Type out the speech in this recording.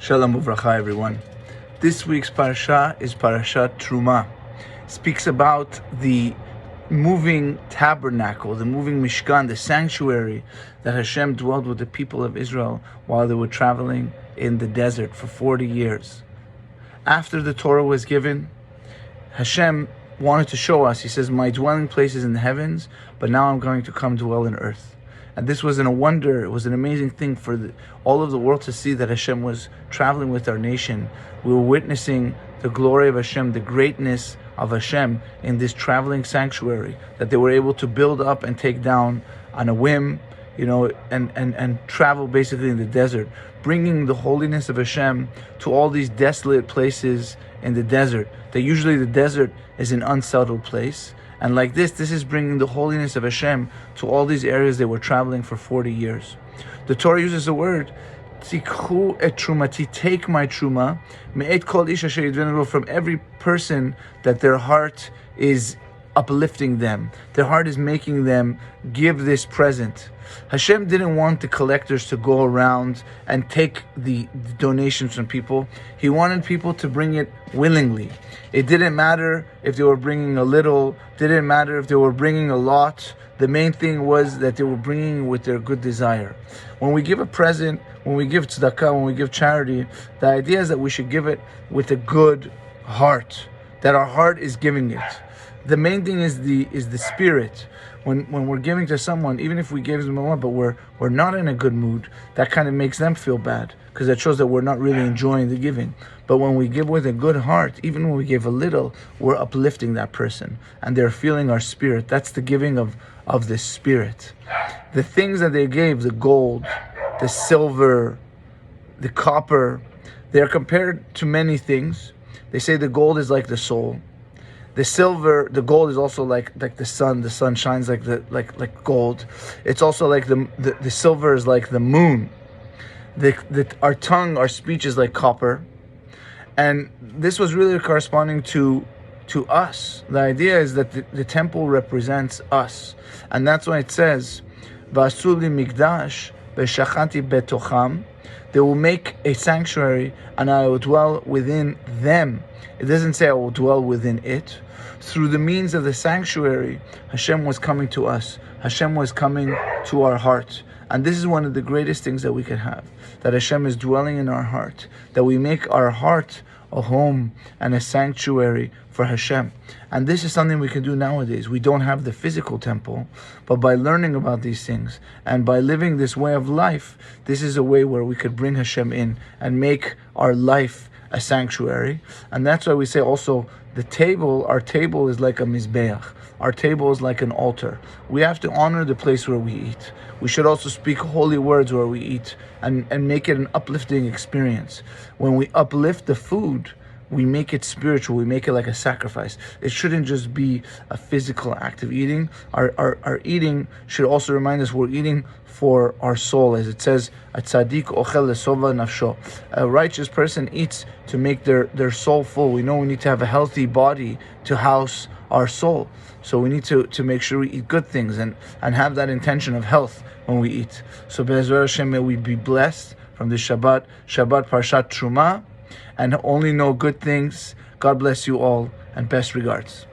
Shalom uvracha, everyone. This week's parasha is Parashat Trumah. It speaks about the moving tabernacle, the moving Mishkan, the sanctuary that Hashem dwelled with the people of Israel while they were traveling in the desert for 40 years. After the Torah was given, Hashem wanted to show us, he says, my dwelling place is in the heavens, but now I'm going to come dwell in earth. And this was a wonder, it was an amazing thing for all of the world to see that Hashem was traveling with our nation. We were witnessing the glory of Hashem, the greatness of Hashem in this traveling sanctuary that they were able to build up and take down on a whim, and travel basically in the desert, bringing the holiness of Hashem to all these desolate places in the desert. That usually the desert is an unsettled place. And like this is bringing the holiness of Hashem to all these areas they were traveling for 40 years. The Torah uses the word, Tikhu et trumati, take my truma, me'et kol ish asher yidvenu, from every person that their heart is uplifting them. Their heart is making them give this present. Hashem didn't want the collectors to go around and take the donations from people. He wanted people to bring it willingly. It didn't matter if they were bringing a little, didn't matter if they were bringing a lot. The main thing was that they were bringing with their good desire. When we give a present, when we give tzedakah, when we give charity, the idea is that we should give it with a good heart, that our heart is giving it. The main thing is the spirit. When we're giving to someone, even if we gave them a lot, but we're not in a good mood, that kind of makes them feel bad, because that shows that we're not really enjoying the giving. But when we give with a good heart, even when we give a little, we're uplifting that person, and they're feeling our spirit. That's the giving of the spirit. The things that they gave, the gold, the silver, the copper, they're compared to many things. They say the gold is like the soul. The gold is also like the sun. The sun shines like gold. It's also like the silver is like the moon. Our tongue, our speech is like copper. And this was really corresponding to us. The idea is that the temple represents us. And that's why it says, V'asuli mikdash v'shachati betocham. They will make a sanctuary and I will dwell within them. It doesn't say I will dwell within it. Through the means of the sanctuary, Hashem was coming to us. Hashem was coming to our heart. And this is one of the greatest things that we can have. That Hashem is dwelling in our heart. That we make our heart a home and a sanctuary for Hashem. And this is something we can do nowadays. We don't have the physical temple, but by learning about these things and by living this way of life, this is a way where we could bring Hashem in and make our life a sanctuary. And that's why we say also our table is like a mizbeach. Our table is like an altar. We have to honor the place where we eat. We should also speak holy words where we eat and make it an uplifting experience. When we uplift the food, we make it spiritual, we make it like a sacrifice. It shouldn't just be a physical act of eating. Our eating should also remind us we're eating for our soul, as it says, "Atzadik ochel lesova nafsho." A righteous person eats to make their soul full. We know we need to have a healthy body to house our soul. So we need to make sure we eat good things and have that intention of health when we eat. So Be'ezrat Hashem, may we be blessed from this Shabbat Parashat Trumah, and only know good things. God bless you all, and best regards.